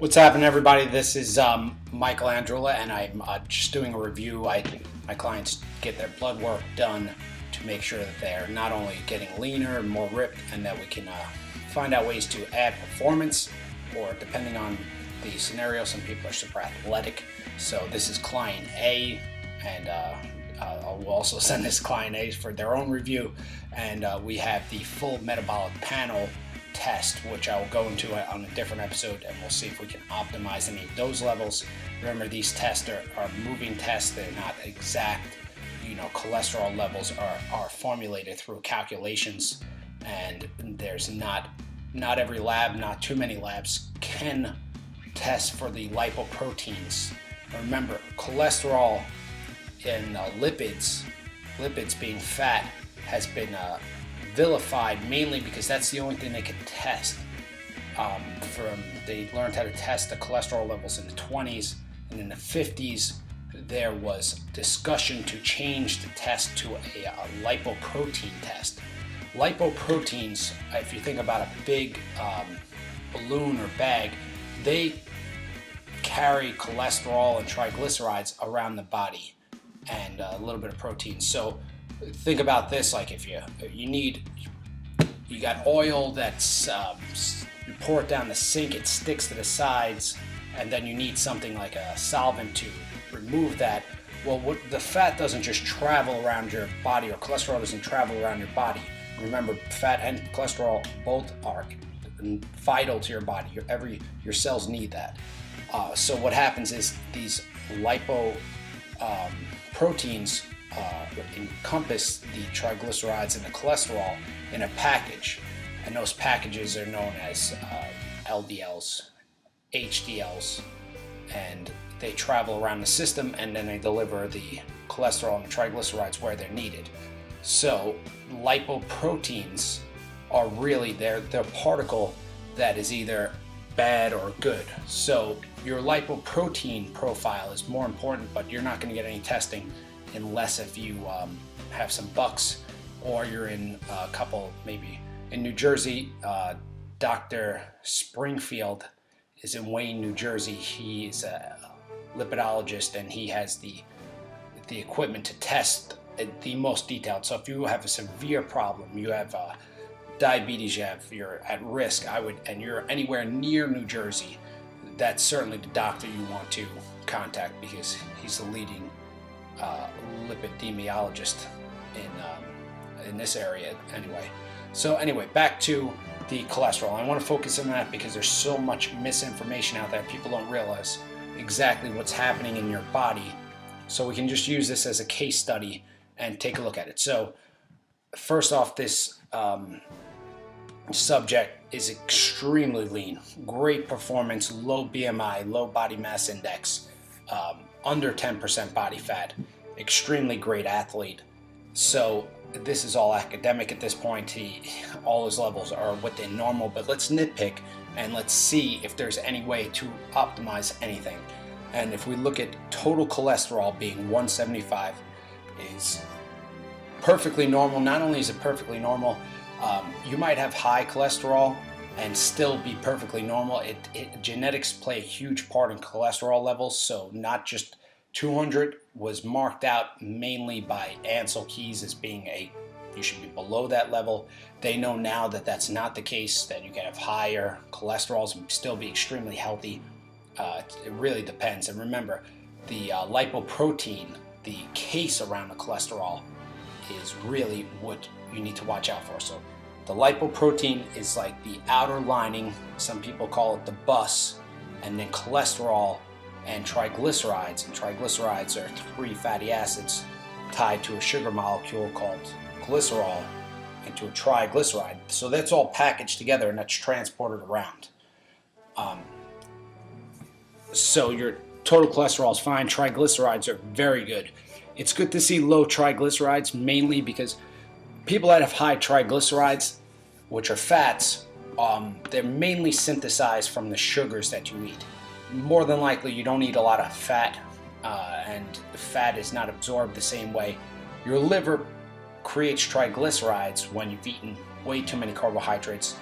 What's happening, everybody? This is Michael Andreula, and I'm just doing a review. My clients get their blood work done to make sure that they're not only getting leaner and more ripped, and that we can find out ways to add performance, or depending on the scenario, some people are super athletic. So this is client A, and I'll also send this client A for their own review, and we have the full metabolic panel test, which I will go into on a different episode, and we'll see if we can optimize any of those levels. Remember, these tests are moving tests. They're not exact. Cholesterol levels are formulated through calculations, and there's not every lab, not too many labs can test for the lipoproteins. Remember, cholesterol and lipids being fat has been vilified mainly because that's the only thing they could test. They learned how to test the cholesterol levels in the 20s, and in the 50s there was discussion to change the test to a lipoprotein test. Lipoproteins, if you think about a big balloon or bag, they carry cholesterol and triglycerides around the body and a little bit of protein. So think about this, like if you got oil that's you pour it down the sink, it sticks to the sides, and then you need something like a solvent to remove that. Well, the fat doesn't just travel around your body, or cholesterol doesn't travel around your body. Remember, fat and cholesterol both are vital to your body. Your cells need that. So what happens is these lipoproteins encompass the triglycerides and the cholesterol in a package, and those packages are known as LDLs, HDLs, and they travel around the system, and then they deliver the cholesterol and the triglycerides where they're needed. So lipoproteins are really they're particle that is either bad or good. So your lipoprotein profile is more important, but you're not going to get any testing unless if you have some bucks, or you're in a couple, maybe in New Jersey. Dr. Springfield is in Wayne, New Jersey. He's a lipidologist, and he has the equipment to test the most detailed. So if you have a severe problem, you have diabetes, you're at risk, and you're anywhere near New Jersey, that's certainly the doctor you want to contact, because he's the leading lipidemiologist in this area anyway. So anyway, back to the cholesterol. I want to focus on that because there's so much misinformation out there. People don't realize exactly what's happening in your body. So we can just use this as a case study and take a look at it. So first off, this subject is extremely lean, great performance, low BMI, low body mass index, under 10% body fat, extremely great athlete. So this is all academic at this point. All his levels are within normal, but let's nitpick and let's see if there's any way to optimize anything. And if we look at total cholesterol being 175 is perfectly normal. Not only is it perfectly normal, you might have high cholesterol and still be perfectly normal. Genetics play a huge part in cholesterol levels, so not just 200 was marked out mainly by Ansel Keys as being you should be below that level. They know now that that's not the case, that you can have higher cholesterols and still be extremely healthy. It really depends. And remember, the lipoprotein, the case around the cholesterol, is really what you need to watch out for. So the lipoprotein is like the outer lining. Some people call it the bus, and then cholesterol and triglycerides. And triglycerides are three fatty acids tied to a sugar molecule called glycerol into a triglyceride. So that's all packaged together, and that's transported around. So your total cholesterol is fine. Triglycerides are very good. It's good to see low triglycerides, mainly because people that have high triglycerides, which are fats, they're mainly synthesized from the sugars that you eat. More than likely, you don't eat a lot of fat, and fat is not absorbed the same way. Your liver creates triglycerides when you've eaten way too many carbohydrates.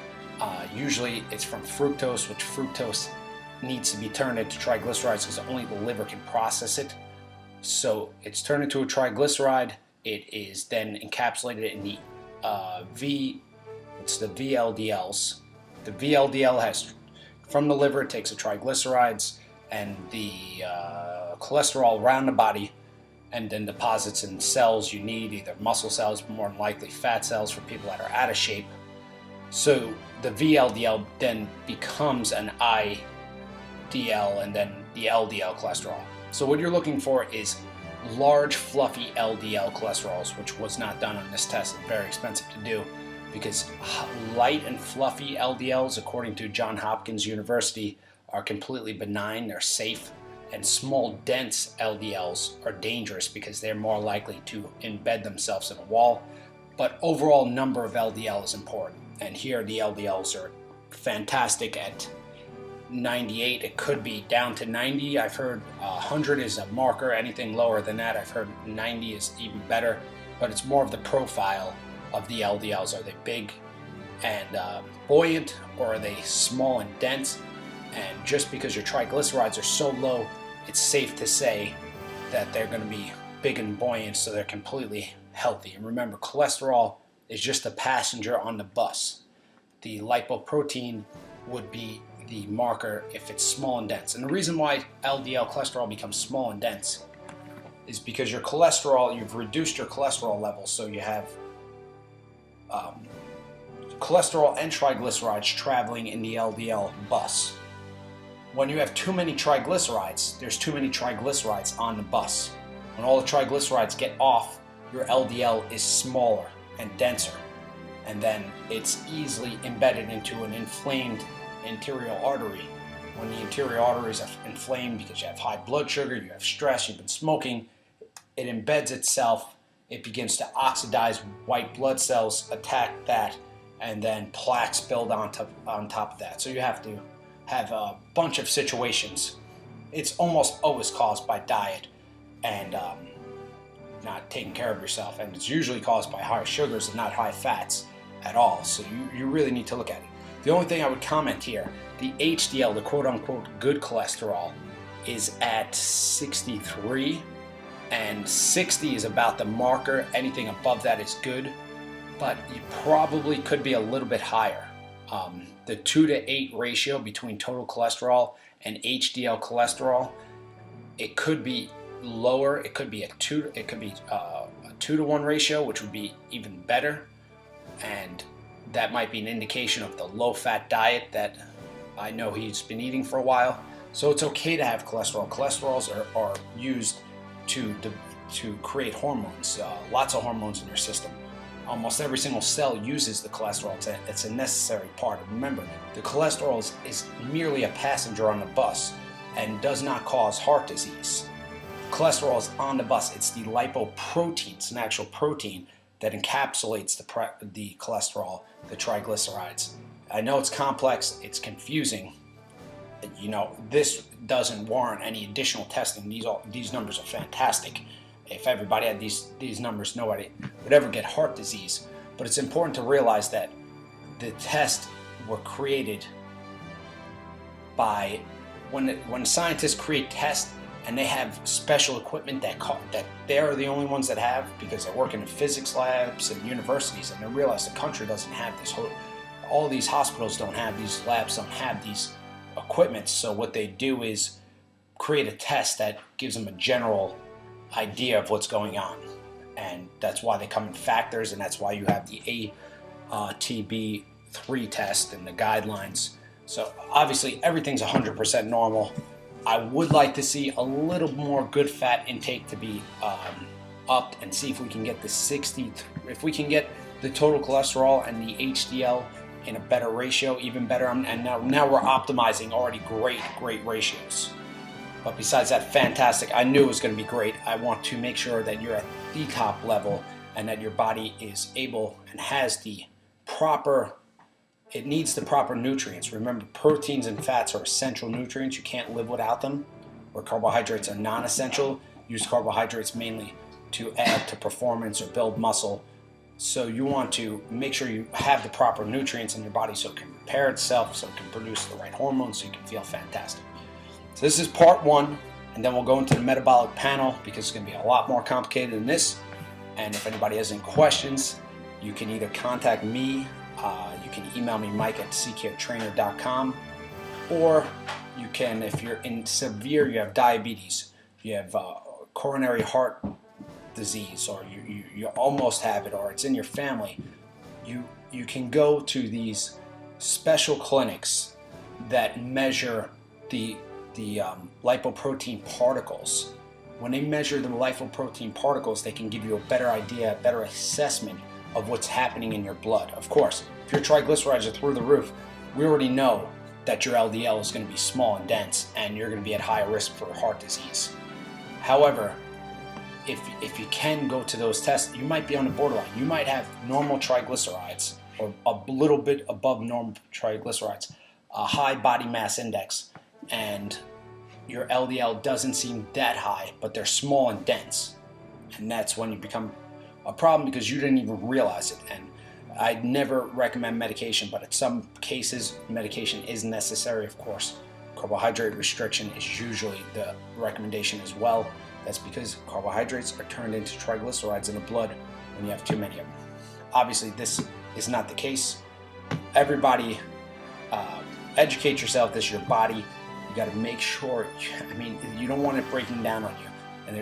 Usually it's from fructose, which fructose needs to be turned into triglycerides because only the liver can process it. So it's turned into a triglyceride. It is then encapsulated in the it's the VLDLs. The VLDL has, from the liver, it takes the triglycerides and the cholesterol around the body and then deposits in cells you need, either muscle cells, more than likely fat cells for people that are out of shape. So the VLDL then becomes an IDL and then the LDL cholesterol. So what you're looking for is large, fluffy LDL cholesterols, which was not done on this test. It's very expensive to do because light and fluffy LDLs, according to Johns Hopkins University, are completely benign, they're safe, and small, dense LDLs are dangerous because they're more likely to embed themselves in a wall. But overall number of LDL is important, and here the LDLs are fantastic at 98. It could be down to 90. I've heard 100 is a marker. Anything lower than that, I've heard 90 is even better. But it's more of the profile of the LDLs. Are they big and buoyant, or are they small and dense? And just because your triglycerides are so low, it's safe to say that they're going to be big and buoyant, so they're completely healthy. And remember, cholesterol is just a passenger on the bus. The lipoprotein would be the marker if it's small and dense. And the reason why LDL cholesterol becomes small and dense is because your cholesterol, you've reduced your cholesterol levels, so you have cholesterol and triglycerides traveling in the LDL bus. When you have too many triglycerides, there's too many triglycerides on the bus. When all the triglycerides get off, your LDL is smaller and denser, and then it's easily embedded into an inflamed anterior artery. When the anterior arteries are inflamed because you have high blood sugar, you have stress, you've been smoking, it embeds itself, it begins to oxidize white blood cells, attack that, and then plaques build on top of that. So you have to have a bunch of situations. It's almost always caused by diet and not taking care of yourself, and it's usually caused by high sugars and not high fats at all. So you really need to look at it. The only thing I would comment here, the HDL, the quote-unquote good cholesterol, is at 63, and 60 is about the marker. Anything above that is good, but you probably could be a little bit higher. The 2-to-8 ratio between total cholesterol and HDL cholesterol, it could be lower. It could be a 2-to-1 ratio, which would be even better, and that might be an indication of the low-fat diet that I know he's been eating for a while. So it's okay to have cholesterol. Cholesterols are used to create hormones, lots of hormones in your system. Almost every single cell uses the cholesterol. It's a necessary part. Remember, the cholesterol is merely a passenger on the bus and does not cause heart disease. Cholesterol is on the bus. It's the lipoprotein. It's an actual protein that encapsulates the cholesterol, the triglycerides. I know it's complex, it's confusing. You know, this doesn't warrant any additional testing. These numbers are fantastic. If everybody had these numbers, nobody would ever get heart disease. But it's important to realize that the tests were created by, when scientists create tests, and they have special equipment that they're the only ones that have, because they're working in physics labs and universities, and they realize the country doesn't have this all these hospitals don't have, these labs don't have these equipment. So what they do is create a test that gives them a general idea of what's going on, and that's why they come in factors, and that's why you have the ATB3 test and the guidelines. So obviously everything's 100% normal. I would like to see a little more good fat intake to be upped, and see if we can get the 60, if we can get the total cholesterol and the HDL in a better ratio, even better. And now we're optimizing already great ratios. But besides that, fantastic. I knew it was going to be great. I want to make sure that you're at the top level and that your body is able and has the proper, it needs the proper nutrients. Remember, proteins and fats are essential nutrients. You can't live without them. Where carbohydrates are non-essential. Use carbohydrates mainly to add to performance or build muscle. So you want to make sure you have the proper nutrients in your body so it can repair itself, so it can produce the right hormones, so you can feel fantastic. So this is part one, and then we'll go into the metabolic panel because it's going to be a lot more complicated than this. And if anybody has any questions, you can either contact me, you can email me, mike@ccaretrainer.com, or you can, if you're in severe, you have diabetes, you have coronary heart disease, or you almost have it, or it's in your family, you can go to these special clinics that measure the lipoprotein particles. When they measure the lipoprotein particles, they can give you a better idea, a better assessment of what's happening in your blood. Of course, if your triglycerides are through the roof, we already know that your LDL is going to be small and dense, and you're going to be at high risk for heart disease. However, if you can go to those tests, you might be on the borderline. You might have normal triglycerides, or a little bit above normal triglycerides, a high body mass index, and your LDL doesn't seem that high, but they're small and dense. And that's when you become a problem because you didn't even realize it. And I'd never recommend medication, but in some cases, medication is necessary, of course. Carbohydrate restriction is usually the recommendation as well. That's because carbohydrates are turned into triglycerides in the blood when you have too many of them. Obviously, this is not the case. Everybody, educate yourself. This is your body. You got to make sure, you don't want it breaking down on you. And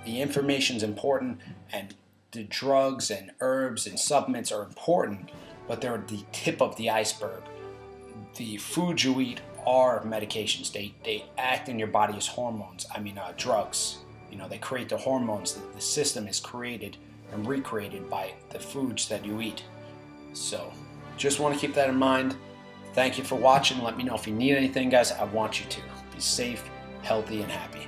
the information's important, and the drugs and herbs and supplements are important, but they're the tip of the iceberg. The foods you eat are medications. They act in your body as hormones, drugs. They create the hormones. The system is created and recreated by the foods that you eat. So just want to keep that in mind. Thank you for watching. Let me know if you need anything, guys. I want you to be safe, healthy, and happy.